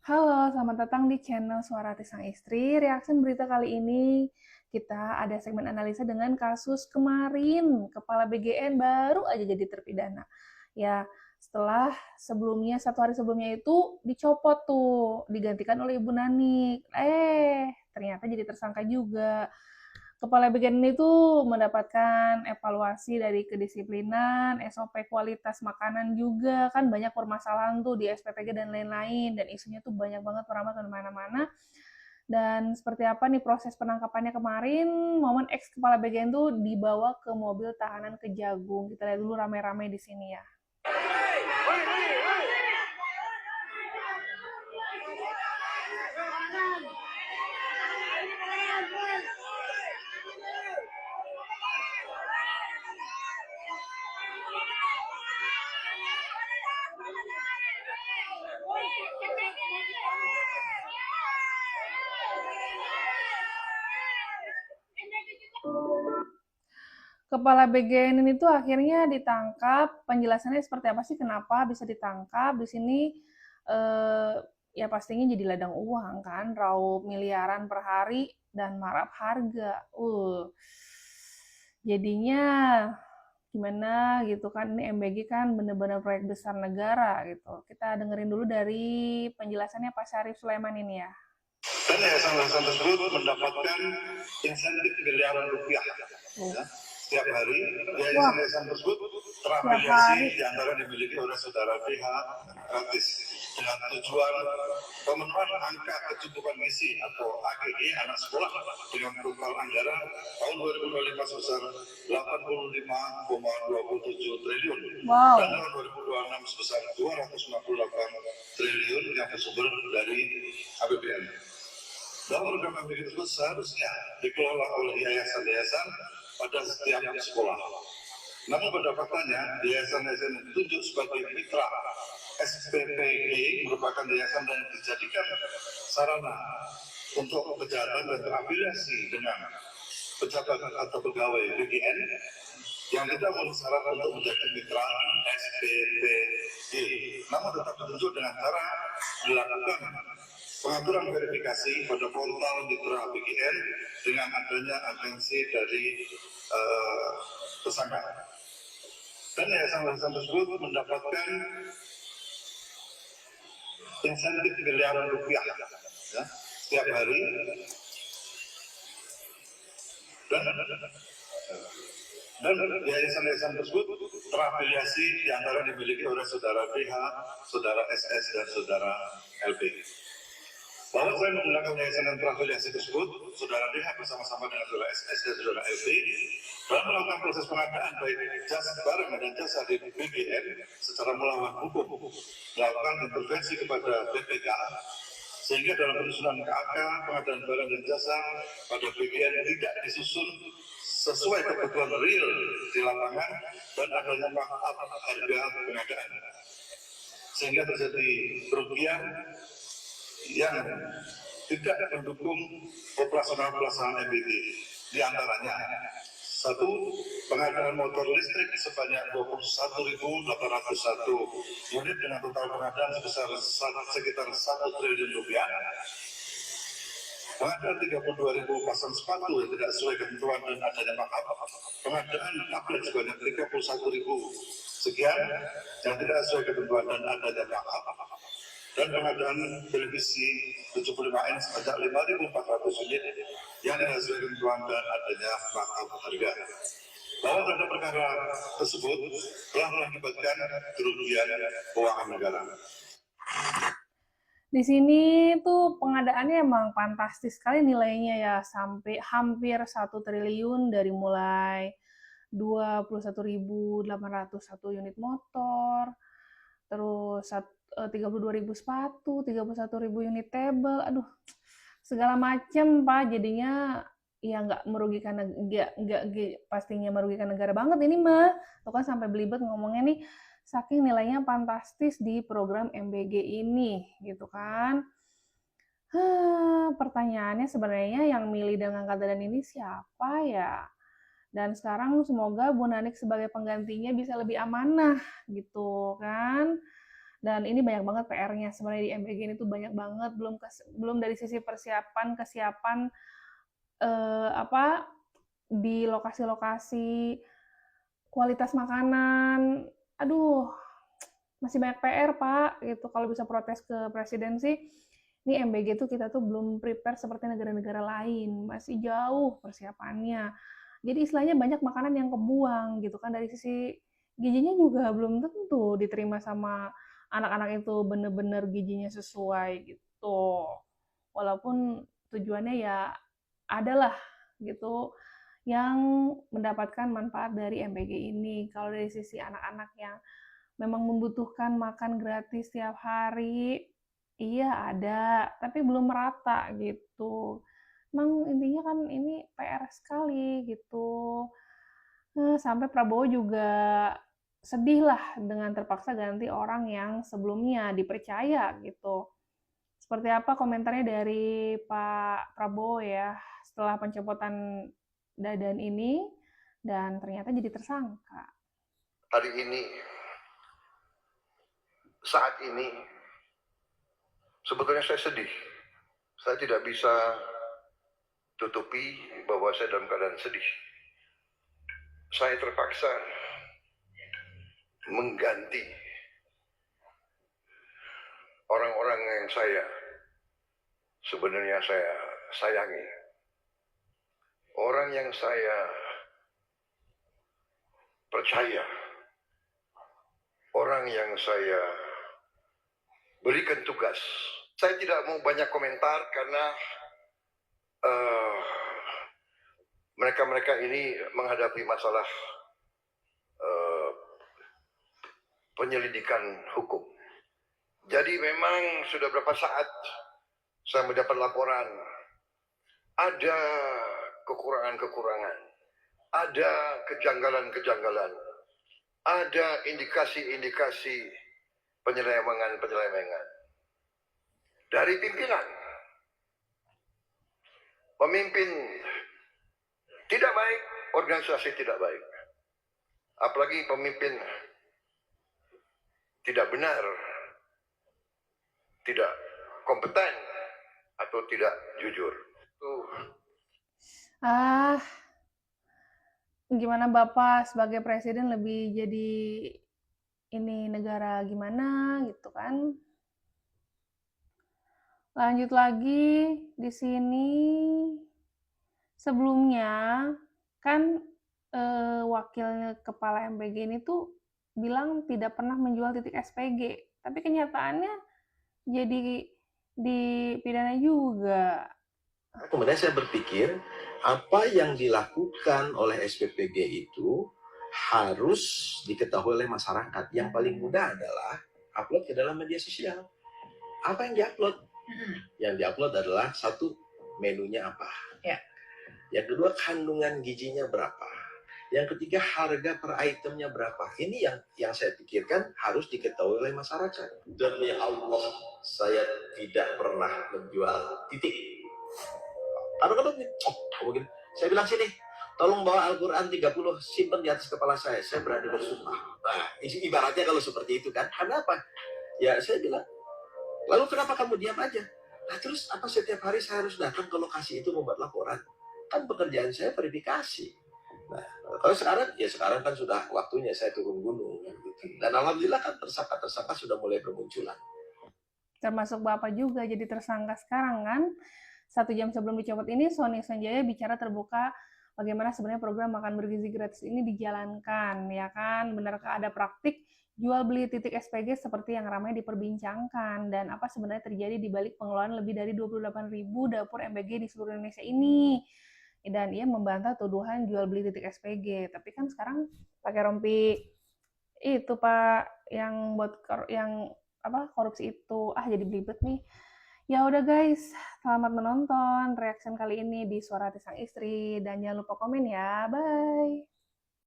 Halo, selamat datang di channel Suara Hati Sang Istri. Reaction berita kali ini kita ada segmen analisa dengan kasus kemarin Kepala BGN baru aja jadi terpidana. Ya, setelah sebelumnya satu hari sebelumnya itu dicopot tuh, digantikan oleh Ibu Nanik. Ternyata jadi tersangka juga. Kepala bagian ini tuh mendapatkan evaluasi dari kedisiplinan, SOP kualitas makanan juga, kan banyak permasalahan tuh di SPPG dan lain-lain, dan isunya tuh banyak banget merambat kemana-mana. Dan seperti apa nih proses penangkapannya kemarin, momen ex kepala bagian tuh dibawa ke mobil tahanan Kejagung. Kita lihat dulu rame-rame di sini ya. Kepala BGN ini tuh akhirnya ditangkap. Penjelasannya seperti apa sih kenapa bisa ditangkap? Di sini eh, ya pastinya jadi ladang uang kan, raup miliaran per hari dan marap harga. Jadinya gimana gitu kan, ini MBG kan bener-bener proyek besar negara gitu. Kita dengerin dulu dari penjelasannya Pak Syarif Sulaiman ini ya. Dan yayasan-yayasan tersebut mendapatkan insentif miliaran rupiah ya, setiap hari. Yayasan-yayasan tersebut terafiliasi diantara dimiliki oleh saudara BH gratis dengan tujuan pemenuhan angka kecukupan gizi atau AGG anak sekolah dengan total anggaran tahun 2025 sebesar 85,27 triliun dan tahun 2026 sebesar 258 triliun yang bersumber dari APBN. Dalam program APBN tersebut seharusnya dikelola oleh yayasan-yayasan pada setiap sekolah. Namun pada faktanya, yayasan-yayasan yang ditunjuk sebagai mitra SPPG merupakan yayasan yang dijadikan sarana untuk kejahatan dan terafiliasi dengan pejabat atau pegawai BGN yang tidak memenuhi syarat untuk menjadi mitra SPPG, namun tetap ditunjuk dengan cara dilakukan pengaturan verifikasi pada portal mitra BGN dengan adanya atensi dari tersangka. Dan yayasan-yayasan tersebut mendapatkan insentif miliaran rupiah ya, setiap hari. Dan yayasan-yayasan tersebut terafiliasi diantara dimiliki oleh saudara BH, saudara SS, dan saudara LP. Bahwa selain menggunakan yayasan yang terafiliasi tersebut, saudara BH bersama-sama dengan saudara SS dan saudara LP dalam melakukan proses pengadaan baik jasa barang dan jasa di BGN secara melawan hukum, melakukan intervensi kepada BPK, sehingga dalam penyusunan KAK pengadaan barang dan jasa pada BGN tidak disusun sesuai kebutuhan real di lapangan dan adanya markup harga pengadaan, sehingga terjadi kerugian yang tidak mendukung operasional pelaksanaan MBG. Di antaranya, satu, pengadaan motor listrik sebanyak 21.801 unit dengan total pengadaan sebesar sekitar 1 triliun rupiah. Pengadaan 32.000 pasang sepatu yang tidak sesuai ketentuan dan adanya markup. Pengadaan tablet sebanyak 31.000 sekian yang tidak sesuai ketentuan dan adanya markup. Dan pengadaan televisi 75 inch sebanyak 5.400 unit yang tidak sesuai ketentuan dan adanya markup harga. Bahwa terhadap perkara tersebut telah mengakibatkan kerugian keuangan negara. Di sini tuh pengadaannya emang fantastis sekali nilainya ya, sampai hampir 1 triliun dari mulai 21.801 unit motor, terus 32.000 sepatu, 31.000 unit table, aduh segala macem Pak, jadinya ya nggak merugikan, nggak pastinya merugikan negara banget ini mah, tuh kan sampai belibet ngomongnya nih, saking nilainya fantastis di program MBG ini gitu kan. Pertanyaannya sebenarnya yang milih dan ngangkat badan ini siapa ya? Dan sekarang semoga Bu Nanik sebagai penggantinya bisa lebih amanah gitu kan. Dan ini banyak banget PR-nya sebenarnya di MBG ini tuh banyak banget, belum dari sisi persiapan, kesiapan apa di lokasi-lokasi, kualitas makanan. Aduh, masih banyak PR, Pak, gitu. Kalau bisa protes ke presiden sih, ini MBG tuh kita tuh belum prepare seperti negara-negara lain, masih jauh persiapannya. Jadi istilahnya banyak makanan yang kebuang gitu kan, dari sisi gizinya juga belum tentu diterima sama anak-anak itu bener-bener gizinya sesuai gitu. Walaupun tujuannya ya adalah gitu yang mendapatkan manfaat dari MBG ini. Kalau dari sisi anak-anak yang memang membutuhkan makan gratis tiap hari, iya ada, tapi belum merata gitu. Emang intinya kan ini PR sekali gitu. Sampai Prabowo juga sedih lah dengan terpaksa ganti orang yang sebelumnya dipercaya gitu. Seperti apa komentarnya dari Pak Prabowo ya setelah pencopotan Dadan ini dan ternyata jadi tersangka. Hari ini, saat ini, sebetulnya saya sedih. Saya tidak bisa tutupi bahwa saya dalam keadaan sedih. Saya terpaksa mengganti orang-orang yang sebenarnya saya sayangi. Orang yang saya percaya. Orang yang saya berikan tugas. Saya tidak mau banyak komentar karena mereka-mereka ini menghadapi masalah penyelidikan hukum. Jadi memang sudah berapa saat saya mendapat laporan ada kekurangan-kekurangan, ada kejanggalan-kejanggalan, ada indikasi-indikasi penyelewengan dari pimpinan. Pemimpin tidak baik, organisasi tidak baik. Apalagi pemimpin tidak benar, tidak kompeten, atau tidak jujur. Gimana Bapak sebagai presiden lebih jadi ini negara gimana gitu kan? Lanjut lagi di sini sebelumnya kan wakil kepala MPG ini tuh bilang tidak pernah menjual titik SPG, tapi kenyataannya jadi dipidana juga. Kemudian saya berpikir apa yang dilakukan oleh SPPG itu harus diketahui oleh masyarakat. Yang paling mudah adalah upload ke dalam media sosial. Apa yang diupload? Yang diupload adalah satu, menunya apa. Ya. Yang kedua, kandungan gizinya berapa. Yang ketiga, harga per itemnya berapa. Ini yang saya pikirkan harus diketahui oleh masyarakat. Demi Allah, saya tidak pernah menjual titik. Kadang-kadang begini, saya bilang sini, tolong bawa Al-Quran 30, simpan di atas kepala saya berani bersumpah. Nah, ibaratnya kalau seperti itu kan, kenapa? Ya saya bilang, lalu kenapa kamu diam aja? Nah terus apa setiap hari saya harus datang ke lokasi itu membuat laporan? Kan pekerjaan saya verifikasi. Nah, kalau sekarang kan sudah waktunya saya turun gunung. Dan alhamdulillah kan tersangka-tersangka sudah mulai bermunculan. Termasuk Bapak juga jadi tersangka sekarang kan. 1 jam sebelum dicopot ini, Sony Sanjaya bicara terbuka bagaimana sebenarnya program makan bergizi gratis ini dijalankan, ya kan? Benarkah ada praktik jual beli titik SPG seperti yang ramai diperbincangkan, dan apa sebenarnya terjadi di balik pengelolaan lebih dari 28.000 dapur MBG di seluruh Indonesia ini? Dan ia membantah tuduhan jual beli titik SPG. Tapi kan sekarang pakai rompi itu Pak yang buat korupsi itu. Jadi belibet nih. Ya udah guys, selamat menonton reaction kali ini di Suara Hati Sang Istri, dan jangan lupa komen ya. Bye.